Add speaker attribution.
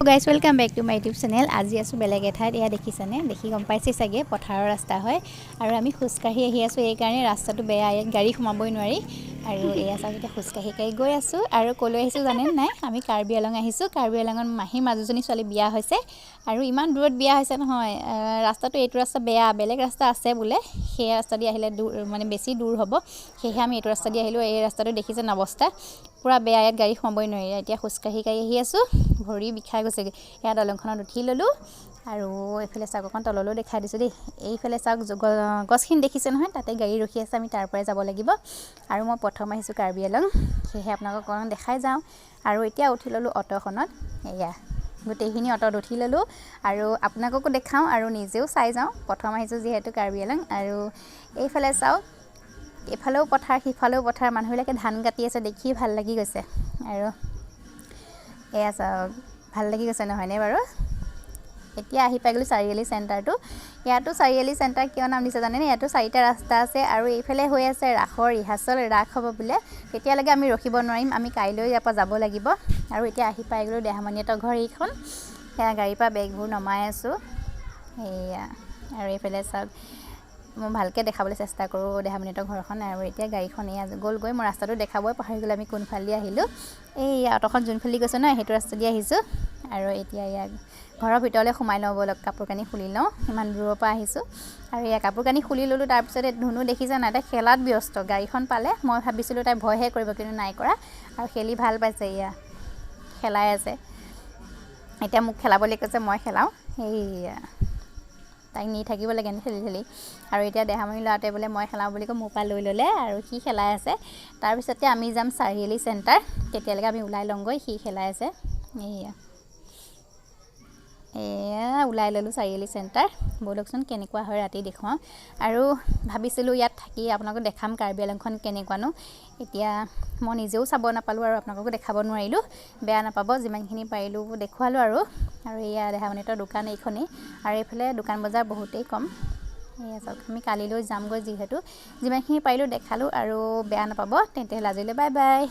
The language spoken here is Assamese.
Speaker 1: Guys welcome back to my YouTube channel. আজি আছোঁ বেলেগ এঠাইত। এয়া দেখিছেনে? দেখি গম পাইছে চাগে পথাৰৰ ৰাস্তা হয় আৰু আমি খোজকাঢ়ি আহি আছোঁ। এইকাৰণে ৰাস্তাটো বেয়া, ইয়াত গাড়ী সোমাবই নোৱাৰি। আৰু এয়া চাওক, এতিয়া খোজকাঢ়ি গৈ আছোঁ। আৰু ক'লৈ আহিছোঁ জানে নাই? আমি কাৰ্বি আলং আহিছোঁ। কাৰ্বি আলঙত মাহীৰ মাজুজনী ছোৱালী বিয়া হৈছে আৰু ইমান দূৰত বিয়া হৈছে নহয়। ৰাস্তাটো এইটো ৰাস্তা বেয়া, বেলেগ ৰাস্তা আছে বোলে। সেই ৰাস্তা দি আহিলে মানে বেছি দূৰ হ'ব, সেয়েহে আমি এইটো ৰাস্তা দি আহিলোঁ। এই ৰাস্তাটো দেখিছে অৱস্থা পূৰা বেয়া, ইয়াত গাড়ী সোমাবই নোৱাৰি। এতিয়া খোজকাঢ়ি আহি আছোঁ, ভৰি বিষাই গৈছেগৈ। এয়া দলংখনত উঠি ল'লোঁ আৰু এইফালে চাওক, অকণ তললৈও দেখাই দিছোঁ দেই। এইফালে চাওক, গছখিনি দেখিছে নহয়, তাতে গাড়ী ৰখি আছে, আমি তাৰ পৰাই যাব লাগিব। আৰু মই প্ৰথম আহিছোঁ কাৰ্বি আলং, সেয়েহে আপোনালোকক অকণ দেখাই যাওঁ। আৰু এতিয়া উঠি ল'লোঁ অটোখনত। এয়া গোটেইখিনি অটোত উঠি ল'লোঁ আৰু আপোনালোককো দেখাওঁ আৰু নিজেও চাই যাওঁ। প্ৰথম আহিছোঁ যিহেতু কাৰ্বি আলং। আৰু এইফালে চাওক, এইফালেও পথাৰ, সিফালেও পথাৰ, মানুহবিলাকে ধান কাটি আছে, দেখি ভাল লাগি গৈছে। আৰু এয়া চাওক, ভাল লাগি গৈছে নহয়নে বাৰু? এতিয়া আহি পাই গ'লোঁ চাৰিআলি চেণ্টাৰটো। ইয়াতো চাৰিআলি চেণ্টাৰ কিয় নাম দিছে জানেনে? ইয়াতো 4টা ৰাস্তা আছে আৰু এইফালে হৈ আছে ৰাসৰ ৰিহাৰ্চল, ৰাস হ'ব বোলে। তেতিয়ালৈকে আমি ৰখিব নোৱাৰিম, আমি কাইলৈ ইয়াৰ পৰা যাব লাগিব। আৰু এতিয়া আহি পাই গ'লোঁ দেহামণিহঁতৰ ঘৰ এইখন। সেয়া গাড়ীৰ পৰা বেগবোৰ নমাই আছোঁ। সেয়া আৰু এইফালে চাওক, মই ভালকৈ দেখাবলৈ চেষ্টা কৰোঁ দেহামণিহঁতৰ ঘৰখন। আৰু এতিয়া গাড়ীখন এয়া গ'লগৈ। মই ৰাস্তাটো দেখাবই পাহৰি গ'লোঁ, আমি কোনফালেদি আহিলোঁ। এই অটোখন যোনফালেদি গৈছে নহয়, সেইটো ৰাস্তা দি আহিছোঁ। আৰু এতিয়া ইয়াক ঘৰৰ ভিতৰলৈ সোমাই লওঁ ব'লক, কাপোৰ কানি খুলি লওঁ, ইমান দূৰৰ পৰা আহিছোঁ। আৰু এয়া কাপোৰ কানি খুলি ল'লোঁ। তাৰপিছতে ধুনু দেখিছে নাই, তাই খেলাত ব্যস্ত। গাড়ীখন পালে, মই ভাবিছিলোঁ তাই ভয়হে কৰিব, কিন্তু নাই কৰা। আৰু খেলি ভাল পাইছে, এয়া খেলাই আছে। এতিয়া মোক খেলাবলৈ কৈছে, মই খেলাওঁ। সেয়া তাইক নি থাকিব লাগে ঠেলি। আৰু এতিয়া দেহামণি ল'ৰাটোৱে বোলে মই খেলাওঁ বুলি কৈ মোৰ পৰা লৈ ল'লে আৰু সি খেলাই আছে। তাৰপিছতে আমি যাম চাৰিআলি চেণ্টাৰ, তেতিয়ালৈকে আমি ওলাই লওঁগৈ। সি খেলাই আছে। এয়া ওলাই ল'লোঁ চাৰিআলি চেণ্টাৰ। ব'লকচোন কেনেকুৱা হয় ৰাতি দেখুৱাওঁ। আৰু ভাবিছিলোঁ ইয়াত থাকি আপোনালোকক দেখাম কাৰ্বি আলংখন কেনেকুৱানো। এতিয়া মই নিজেও চাব নাপালোঁ আৰু আপোনালোককো দেখাব নোৱাৰিলোঁ, বেয়া নাপাব। যিমানখিনি পাৰিলোঁ দেখুৱালোঁ আৰু এয়া দেহামণিহঁতৰ দোকান এইখনেই। আৰু এইফালে দোকান বজাৰ বহুতেই কম। এয়া চাওক, আমি কালিলৈ যামগৈ যিহেতু। যিমানখিনি পাৰিলোঁ দেখালোঁ আৰু বেয়া নাপাব। তেন্তে আজিলৈ বাই বাই।